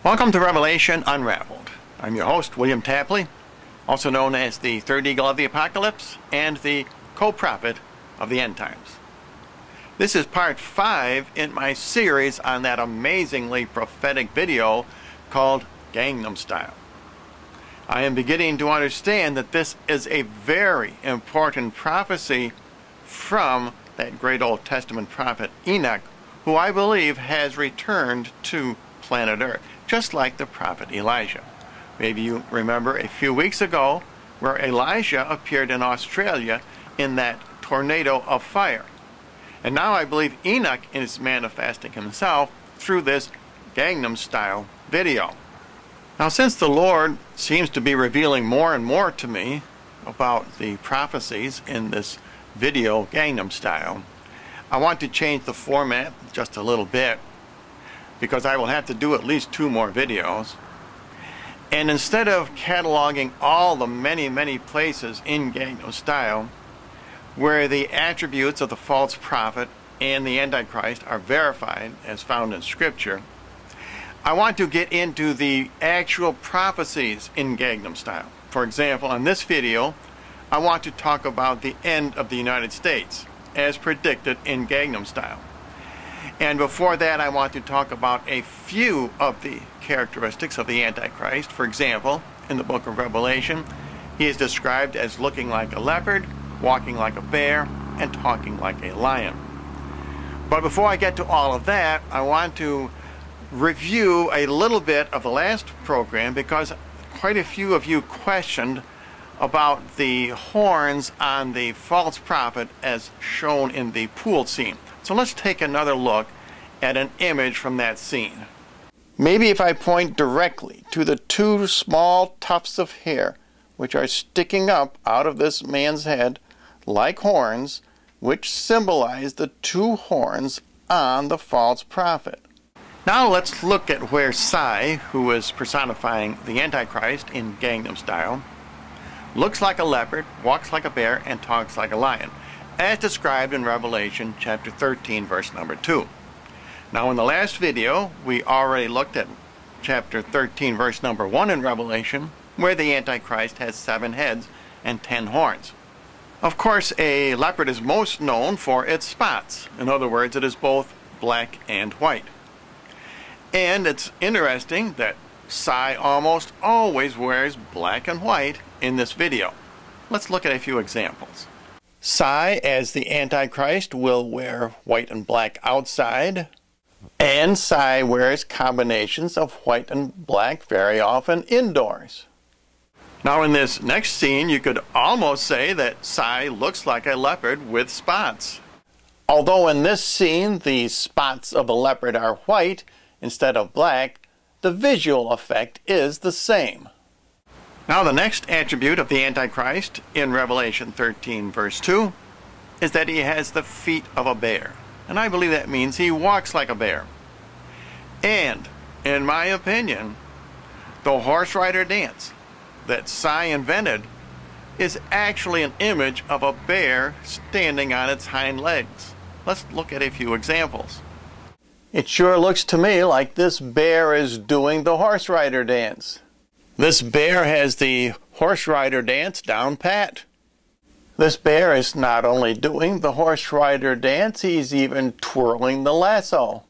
Welcome to Revelation Unraveled. I'm your host, William Tapley, also known as the third eagle of the apocalypse and the co-prophet of the end times. This is part 5 in my series on that amazingly prophetic video called Gangnam Style. I am beginning to understand that this is a very important prophecy from that great Old Testament prophet Enoch, who I believe has returned to planet Earth, just like the prophet Elijah. Maybe you remember a few weeks ago where Elijah appeared in Australia in that tornado of fire. And now I believe Enoch is manifesting himself through this Gangnam Style video. Now, since the Lord seems to be revealing more and more to me about the prophecies in this video Gangnam Style, I want to change the format just a little bit, because I will have to do at least 2 more videos. And instead of cataloging all the many places in Gangnam Style where the attributes of the false prophet and the Antichrist are verified as found in Scripture, I want to get into the actual prophecies in Gangnam Style. For example, in this video, I want to talk about the end of the United States as predicted in Gangnam Style. And before that, I want to talk about a few of the characteristics of the Antichrist. For example, in the book of Revelation, he is described as looking like a leopard, walking like a bear, and talking like a lion. But before I get to all of that, I want to review a little bit of the last program, because quite a few of you questioned about the horns on the false prophet as shown in the pool scene. So let's take another look at an image from that scene. Maybe if I point directly to the 2 small tufts of hair which are sticking up out of this man's head like horns, which symbolize the 2 horns on the false prophet. Now let's look at where Psy, who is personifying the Antichrist in Gangnam Style, looks like a leopard, walks like a bear, and talks like a lion, as described in Revelation chapter 13, verse number 2. Now in the last video, we already looked at chapter 13, verse number 1 in Revelation, where the Antichrist has 7 heads and 10 horns. Of course, a leopard is most known for its spots. In other words, it is both black and white. And it's interesting that Psy almost always wears black and white in this video. Let's look at a few examples. Psy, as the Antichrist, will wear white and black outside, and Psy wears combinations of white and black very often indoors. Now in this next scene, you could almost say that Psy looks like a leopard with spots. Although in this scene the spots of a leopard are white instead of black, the visual effect is the same. Now the next attribute of the Antichrist in Revelation 13 verse 2 is that he has the feet of a bear. And I believe that means he walks like a bear. And, in my opinion, the horse rider dance that Psy invented is actually an image of a bear standing on its hind legs. Let's look at a few examples. It sure looks to me like this bear is doing the horse rider dance. This bear has the horse rider dance down pat. This bear is not only doing the horse rider dance, he's even twirling the lasso.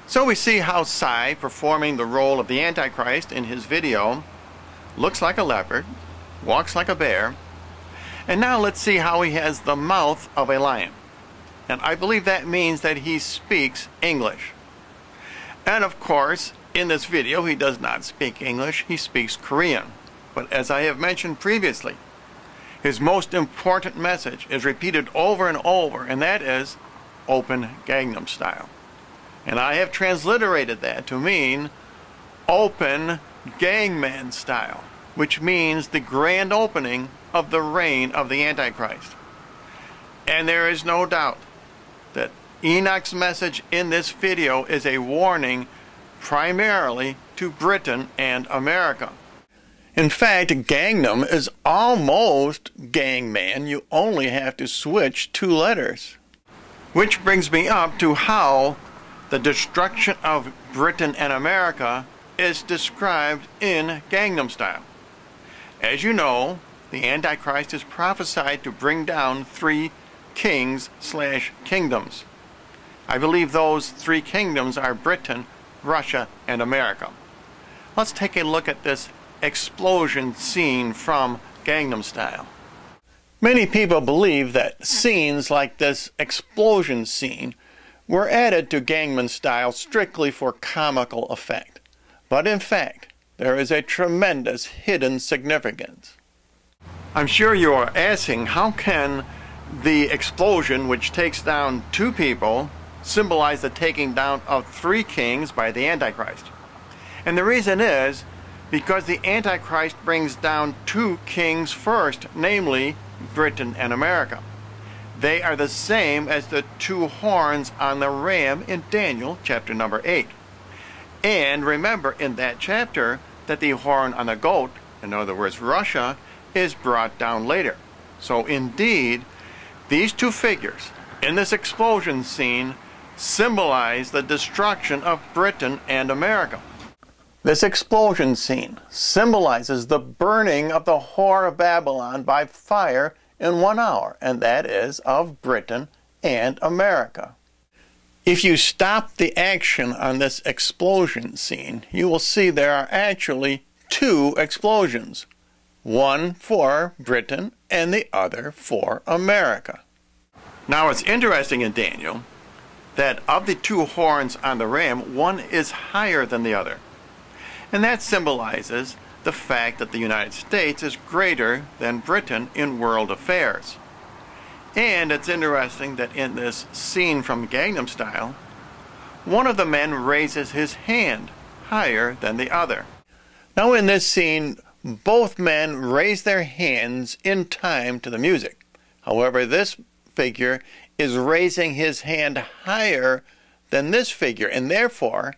So we see how Psy, performing the role of the Antichrist in his video, looks like a leopard, walks like a bear, and now let's see how he has the mouth of a lion. And I believe that means that he speaks English. And of course, in this video, he does not speak English, he speaks Korean. But as I have mentioned previously, his most important message is repeated over and over, and that is open Gangnam Style. And I have transliterated that to mean open Gangman Style, which means the grand opening of the reign of the Antichrist. And there is no doubt that Enoch's message in this video is a warning primarily to Britain and America. In fact, Gangnam is almost Gangman. You only have to switch 2 letters. Which brings me up to how the destruction of Britain and America is described in Gangnam Style. As you know, the Antichrist is prophesied to bring down 3 kings/kingdoms. I believe those 3 kingdoms are Britain, Russia, and America. Let's take a look at this explosion scene from Gangnam Style. Many people believe that scenes like this explosion scene were added to Gangnam Style strictly for comical effect. But in fact, there is a tremendous hidden significance. I'm sure you are asking, how can the explosion, which takes down 2 people, symbolize the taking down of 3 kings by the Antichrist? And the reason is because the Antichrist brings down 2 kings first, namely Britain and America. They are the same as the 2 horns on the ram in Daniel chapter number 8. And remember in that chapter that the horn on the goat, in other words Russia, is brought down later. So indeed, these 2 figures in this explosion scene symbolize the destruction of Britain and America. This explosion scene symbolizes the burning of the whore of Babylon by fire in 1 hour, and that is of Britain and America. If you stop the action on this explosion scene, you will see there are actually 2 explosions. One for Britain and the other for America. Now it's interesting in Daniel that of the 2 horns on the ram, one is higher than the other. And that symbolizes the fact that the United States is greater than Britain in world affairs. And it's interesting that in this scene from Gangnam Style, one of the men raises his hand higher than the other. Now in this scene, both men raise their hands in time to the music. However, this figure is raising his hand higher than this figure, and therefore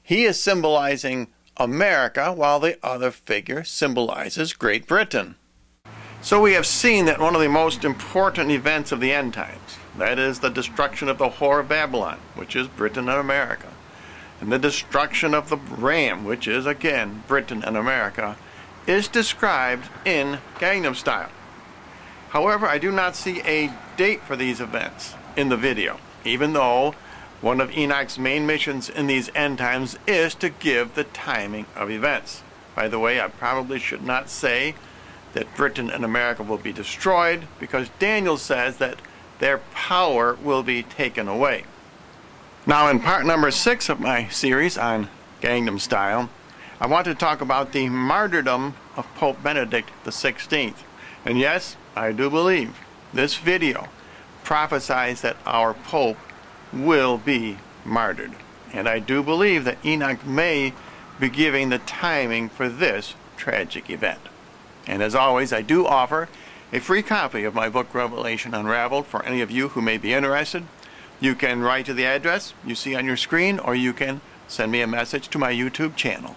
he is symbolizing America, while the other figure symbolizes Great Britain. So we have seen that one of the most important events of the end times, that is the destruction of the whore of Babylon, which is Britain and America, and the destruction of the ram, which is again Britain and America, is described in Gangnam Style. However, I do not see a date for these events in the video, even though one of Enoch's main missions in these end times is to give the timing of events. By the way, I probably should not say that Britain and America will be destroyed, because Daniel says that their power will be taken away. Now in part number 6 of my series on Gangnam Style, I want to talk about the martyrdom of Pope Benedict XVI. And yes, I do believe this video prophesies that our Pope will be martyred. And I do believe that Enoch may be giving the timing for this tragic event. And as always, I do offer a free copy of my book Revelation Unraveled for any of you who may be interested. You can write to the address you see on your screen, or you can send me a message to my YouTube channel.